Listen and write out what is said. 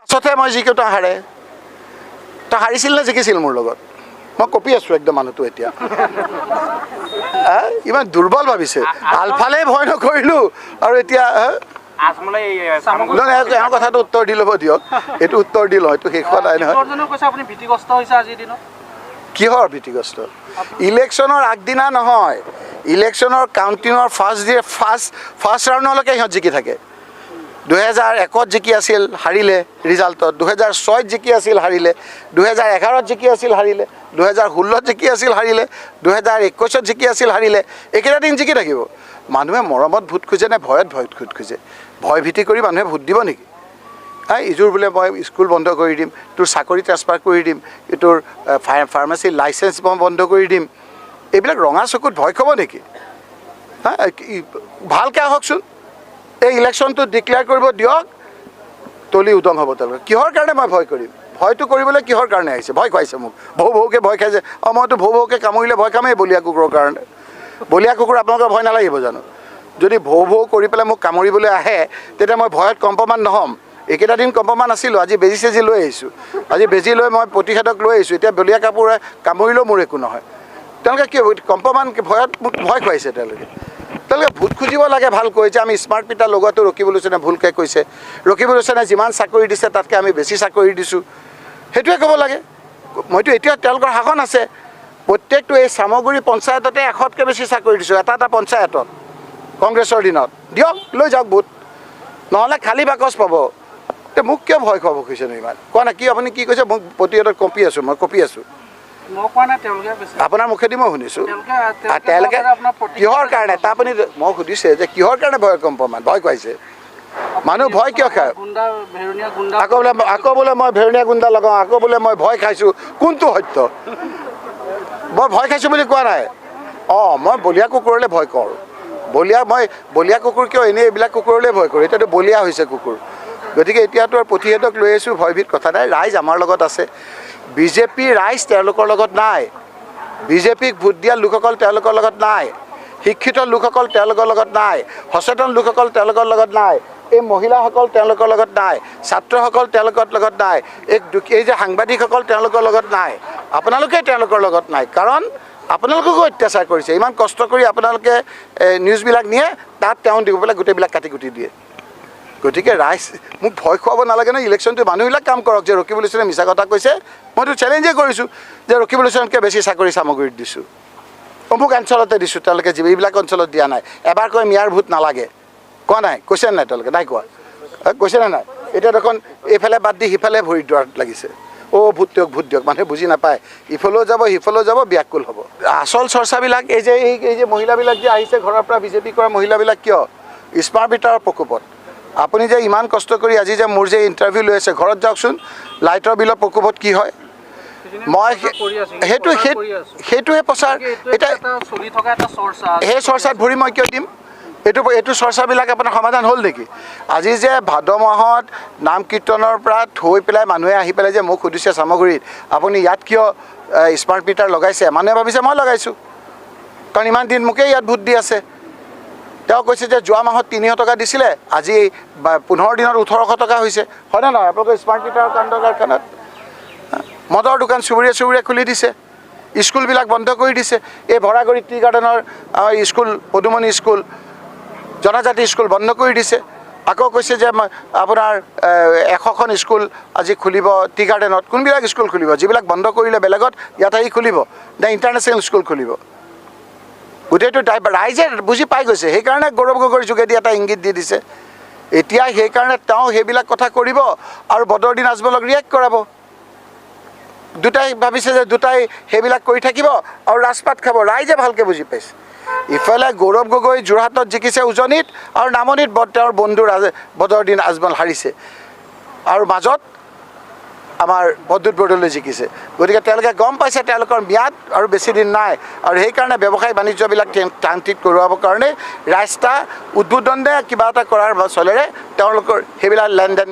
পাছতহে মই জিকিও তই হাৰে তই হাৰিছিল নে জিকিছিল মোৰ লগত মই কপি আছোঁ একদম মানুহটো এতিয়া ইমান দুৰ্বল ভাবিছে আলফালে ভয় নকৰিলোঁ আৰু এতিয়া এওঁ কথাটো উত্তৰ দি ল'ব দিয়ক এইটো উত্তৰ দি লওঁ এইটো শেষ হোৱা নাই নহয় কিহৰ ভীতিগ্ৰস্ত ইলেকশ্যনৰ আগদিনা নহয় ইলেকশ্যনৰ কাউণ্টিঙৰ ফাৰ্ষ্ট ৰাউণ্ডলৈকে সিহঁত জিকি থাকে 2001 জিকি আছিল হাৰিলে ৰিজাল্টত 2006 জিকি আছিল হাৰিলে 2011 জিকি আছিল হাৰিলে 2016 জিকি আছিল হাৰিলে 2021 জিকি আছিল হাৰিলে একেটা দিন জিকি থাকিব মানুহে মৰমত ভোট খোজে নে ভয়ত ভোট খোজে ভয় ভীতি কৰি মানুহে ভোট দিব নেকি ইজোৰ বোলে মই স্কুল বন্ধ কৰি দিম তোৰ চাকৰি ট্ৰান্সফাৰ কৰি দিম তোৰ ফাৰ্মাচী লাইচেঞ্চ মই বন্ধ কৰি দিম এইবিলাক ৰঙা চকুত ভয় খাব নেকি ভালকৈ আহকচোন এই ইলেকশ্যনটো ডিক্লেয়াৰ কৰিব দিয়ক তলি উদং হ'ব তেওঁলোকে কিহৰ কাৰণে মই ভয় কৰিম ভয়টো কৰিবলৈ কিহৰ কাৰণে আহিছে ভয় খুৱাইছে মোক ভৌকে ভয় খাইছে মইতো ভৌকে কামুৰিলে ভয় খামেই বলীয়া কুকুৰৰ কাৰণে বলীয়া কুকুৰ আপোনালোকৰ ভয় নালাগিব জানো যদি ভৌ কৰি পেলাই মোক কামুৰিবলৈ আহে তেতিয়া মই ভয়ত কম্পমান নহ'ম এইকেইটা দিন কম্পমান আছিলোঁ আজি বেজি চেজি লৈ আহিছোঁ আজি বেজি লৈ মই প্ৰতিষেধক লৈ আহিছোঁ এতিয়া বলীয়া কাপোৰে কামুৰিলেও মোৰ একো নহয় তেওঁলোকে কি কম্পমান ভয়ত মোক ভয় খুৱাইছে তেওঁলোকে ভোট খুজিব লাগে ভালকৈ যে আমি স্মাৰ্ট মিটাৰ লগোৱাটো ৰকিবুল হুছেইনে ভুলকৈ কৈছে ৰকিবুল হুছেইনে যিমান চাকৰি দিছে তাতকৈ আমি বেছি চাকৰি দিছোঁ সেইটোৱে ক'ব লাগে মইতো এতিয়া তেওঁলোকৰ শাসন আছে প্ৰত্যেকটো এই চামগুৰি পঞ্চায়ততে 100তকৈ বেছি চাকৰি দিছোঁ এটা পঞ্চায়তত কংগ্ৰেছৰ দিনত দিয়ক লৈ যাওক ভোট নহ'লে খালী বাকচ পাব তে মোক কিয় ভয় খুৱাব খুজিছেনো ইমান কোৱা নাই কি আপুনি কি কৈছে মোক প্ৰতিহঁতত মই কপি আছোঁ আপোনাৰ মুখেদি মই শুনিছোঁ তেওঁলোকে কিহৰ কাৰণে তাৰ আপুনি মই সুধিছে যে কিহৰ কাৰণে ভয় কম্পমান ভয় খুৱাইছে মানুহ ভয় কিয় খায় আকৌ বোলে মই ভেৰণীয়া গুণ্ডা লগাওঁ আকৌ বোলে মই ভয় খাইছোঁ কোনটো সত্য মই ভয় খাইছোঁ বুলি কোৱা নাই মই বলীয়া কুকুৰলৈ ভয় কৰোঁ বলীয়া কুকুৰ কিয় এনেই এইবিলাক কুকুৰলৈ ভয় কৰোঁ এতিয়াতো বলীয়া হৈছে কুকুৰ গতিকে এতিয়াতো আৰু প্ৰতিষেধক লৈ আহিছোঁ ভয়ভীত কথা নাই ৰাইজ আমাৰ লগত আছে বিজেপি ৰাইজ তেওঁলোকৰ লগত নাই বিজেপিক ভোট দিয়া লোকসকল তেওঁলোকৰ লগত নাই শিক্ষিত লোকসকল তেওঁলোকৰ লগত নাই সচেতন লোকসকল তেওঁলোকৰ লগত নাই এই মহিলাসকল তেওঁলোকৰ লগত নাই ছাত্ৰসকল তেওঁলোকৰ লগত নাই এই যে সাংবাদিকসকল তেওঁলোকৰ লগত নাই আপোনালোকে তেওঁলোকৰ লগত নাই কাৰণ আপোনালোককো অত্যাচাৰ কৰিছে ইমান কষ্ট কৰি আপোনালোকে নিউজবিলাক নিয়ে তাত তেওঁ দিব পেলাই গোটেইবিলাক কাটি কুটি দিয়ে গতিকে ৰাইজ মোক ভয় খুৱাব নালাগে ন ইলেকশ্যনটো মানুহবিলাক কাম কৰক যে ৰকিবুল হুছেইনে মিছা কথা কৈছে মইতো চেলেঞ্জে কৰিছোঁ যে ৰকিবুল হুছেইনতকৈ বেছি চাকৰি চামগুৰিত দিছোঁ অমুক অঞ্চলতে দিছোঁ তেওঁলোকে যিবিলাক অঞ্চলত দিয়া নাই এবাৰ কৈ মিয়াৰ ভোট নালাগে কোৱা নাই কৈছে নাই তেওঁলোকে নাই কোৱা কৈছেনে নাই এতিয়া দেখোন এইফালে বাদ দি সিফালে ভৰি দোৱাত লাগিছে ভোট দিয়ক মানুহে বুজি নাপায় ইফালেও যাব ব্যাকুল হ'ব আচল চৰ্চাবিলাক এই যে মহিলাবিলাক যে আহিছে ঘৰৰ পৰা বিজেপি কৰা মহিলাবিলাক কিয় স্মাৰ্ট মিটাৰৰ প্ৰকোপত আপুনি যে ইমান কষ্ট কৰি আজি যে মোৰ যে ইণ্টাৰভিউ লৈ আছে ঘৰত যাওকচোন লাইটৰ বিলৰ প্ৰকোপত কি হয় মই সেইটোহে প্ৰচাৰ এতিয়া সেই চৰ্চাত ভৰি মই কিয় দিম এইটো চৰ্চাবিলাক আপোনাৰ সমাধান হ'ল নেকি আজি যে ভাদ মাহত নাম কীৰ্তনৰ পৰা থৈ পেলাই মানুহে আহি পেলাই যে মোক সুধিছে চামগুৰিত আপুনি ইয়াত কিয় স্মাৰ্ট মিটাৰ লগাইছে মানুহে ভাবিছে মই লগাইছোঁ কাৰণ ইমান দিন মোকেই ইয়াত ভোট দি আছে তেওঁ কৈছে যে যোৱা মাহত 300 টকা দিছিলে আজি 15 দিনত 1800 টকা হৈছে হয়নে নহয় আপোনালোকে স্মাৰ্ট মিটাৰ কাণ্ড কাৰখানাত মদৰ দোকান চুবুৰীয়া খুলি দিছে স্কুলবিলাক বন্ধ কৰি দিছে এই Bharaguri T গাৰ্ডেনৰ school Padumoni school জনজাতি স্কুল বন্ধ কৰি দিছে আকৌ কৈছে যে আপোনাৰ 100খন স্কুল আজি খুলিব টি গাৰ্ডেনত কোনবিলাক স্কুল খুলিব যিবিলাক বন্ধ কৰিলে বেলেগত ইয়াত আহি খুলিব নে ইণ্টাৰনেশ্যনেল স্কুল খুলিব গোটেইটো ৰাইজে বুজি পাই গৈছে সেইকাৰণে গৌৰৱ গগৈৰ যোগেদি এটা ইংগিত দি দিছে এতিয়া সেইকাৰণে তেওঁ সেইবিলাক কথা কৰিব আৰু বদৰুদ্দিন আজমলক ৰিয়েক্ট কৰাব দুটাই ভাবিছে যে দুটাই সেইবিলাক কৰি থাকিব আৰু ৰাজপাত খাব ৰাইজে ভালকৈ বুজি পাইছে ইফালে গৌৰৱ গগৈ যোৰহাটত জিকিছে উজনিত আৰু নামনিত তেওঁৰ বন্ধু বদৰুদ্দিন আজমল হাৰিছে আৰু মাজত আমাৰ বদ্যুৎ বৰদলৈ জিকিছে গতিকে তেওঁলোকে গম পাইছে তেওঁলোকৰ ম্যাদ আৰু বেছি দিন নাই আৰু সেইকাৰণে ব্যৱসায় বাণিজ্যবিলাক ত্ৰান্তিত কৰোৱাবৰ কাৰণে ৰাস্তা উদ্বোধনে কিবা এটা কৰাৰ চলেৰে তেওঁলোকৰ সেইবিলাক লেনদেন